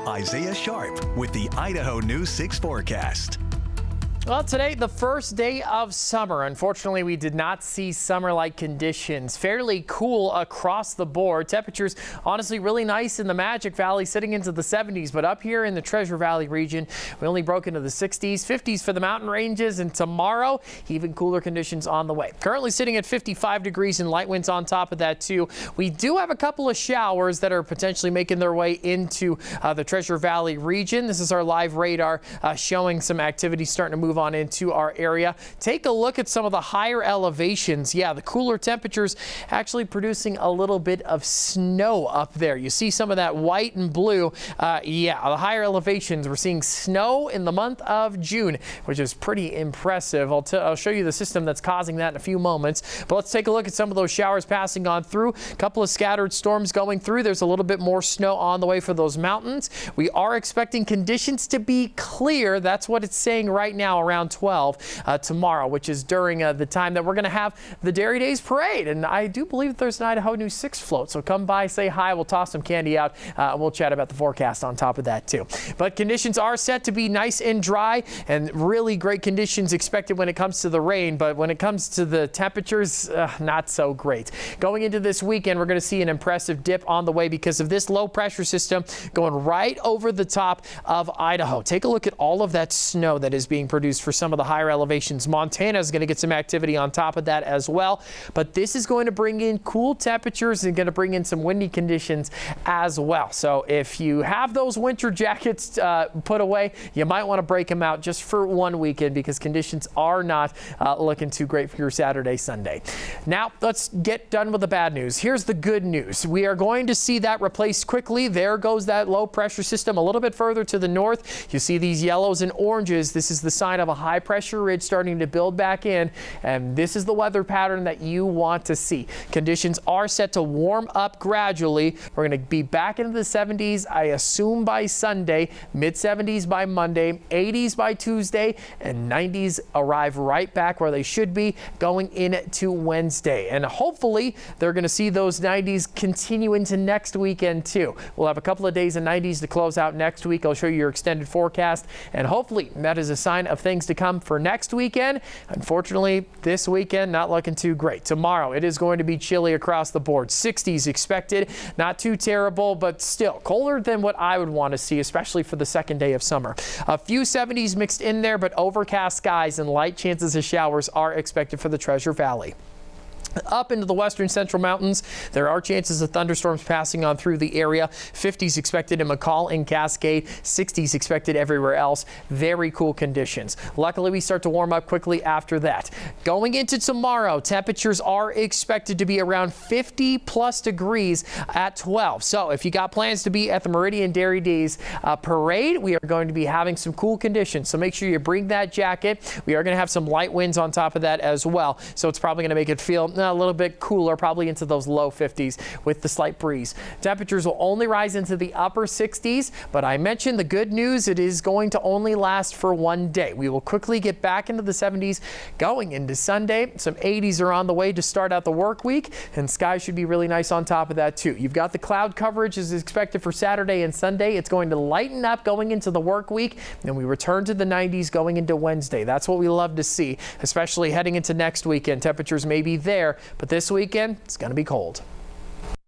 Isaiah Sharp with the Idaho News 6 forecast. Well, today, the first day of summer. Unfortunately, we did not see summer-like conditions. Fairly cool across the board. Temperatures, honestly, really nice in the Magic Valley, sitting into the 70s. But up here in the Treasure Valley region, we only broke into the 60s, 50s for the mountain ranges. And tomorrow, even cooler conditions on the way. Currently sitting at 55 degrees and light winds on top of that, too. We do have a couple of showers that are potentially making their way into the Treasure Valley region. This is our live radar showing some activity starting to move on into our area. Take a look at some of the higher elevations. Yeah, the cooler temperatures actually producing a little bit of snow up there. You see some of that white and blue. Yeah, the higher elevations, we're seeing snow in the month of June, which is pretty impressive. I'll show you the system that's causing that in a few moments. But let's take a look at some of those showers passing on through. A couple of scattered storms going through. There's a little bit more snow on the way for those mountains. We are expecting conditions to be clear. That's what it's saying right now, around 12 tomorrow, which is during the time that we're going to have the Dairy Days parade. And I do believe that there's an Idaho News 6 float. So come by, say hi. We'll toss some candy out. We'll chat about the forecast on top of that too. But conditions are set to be nice and dry and really great conditions expected when it comes to the rain. But when it comes to the temperatures, not so great. Going into this weekend, we're going to see an impressive dip on the way because of this low pressure system going right over the top of Idaho. Take a look at all of that snow that is being produced for some of the higher elevations. Montana is going to get some activity on top of that as well. But this is going to bring in cool temperatures and going to bring in some windy conditions as well. So if you have those winter jackets put away, you might want to break them out just for one weekend because conditions are not looking too great for your Saturday, Sunday. Now let's get done with the bad news. Here's the good news. We are going to see that replaced quickly. There goes that low pressure system a little bit further to the north. You see these yellows and oranges. This is the sign of a high pressure ridge starting to build back in, and this is the weather pattern that you want to see. Conditions are set to warm up gradually. We're going to be back into the 70s, I assume, by Sunday, mid 70s by Monday, 80s by Tuesday, and 90s arrive right back where they should be going into Wednesday. And hopefully they're going to see those 90s continue into next weekend too. We'll have a couple of days of 90s to close out next week. I'll show you your extended forecast, and hopefully that is a sign of things to come for next weekend. Unfortunately, this weekend not looking too great. Tomorrow it is going to be chilly across the board. 60s expected, not too terrible, but still colder than what I would want to see, especially for the second day of summer. A few 70s mixed in there, but overcast skies and light chances of showers are expected for the Treasure Valley. Up into the western central mountains, there are chances of thunderstorms passing on through the area. 50s expected in McCall and Cascade, 60s expected everywhere else. Very cool conditions. Luckily, we start to warm up quickly after that. Going into tomorrow, temperatures are expected to be around 50 plus degrees at 12. So if you got plans to be at the Meridian Dairy Days parade, we are going to be having some cool conditions. So make sure you bring that jacket. We are going to have some light winds on top of that as well. So it's probably going to make it feel a little bit cooler, probably into those low 50s with the slight breeze. Temperatures will only rise into the upper 60s, but I mentioned the good news, it is going to only last for one day. We will quickly get back into the 70s going into Sunday. Some 80s are on the way to start out the work week, and skies should be really nice on top of that too. You've got the cloud coverage is expected for Saturday and Sunday. It's going to lighten up going into the work week, and we return to the 90s going into Wednesday. That's what we love to see, especially heading into next weekend. Temperatures may be there, but this weekend, it's going to be cold.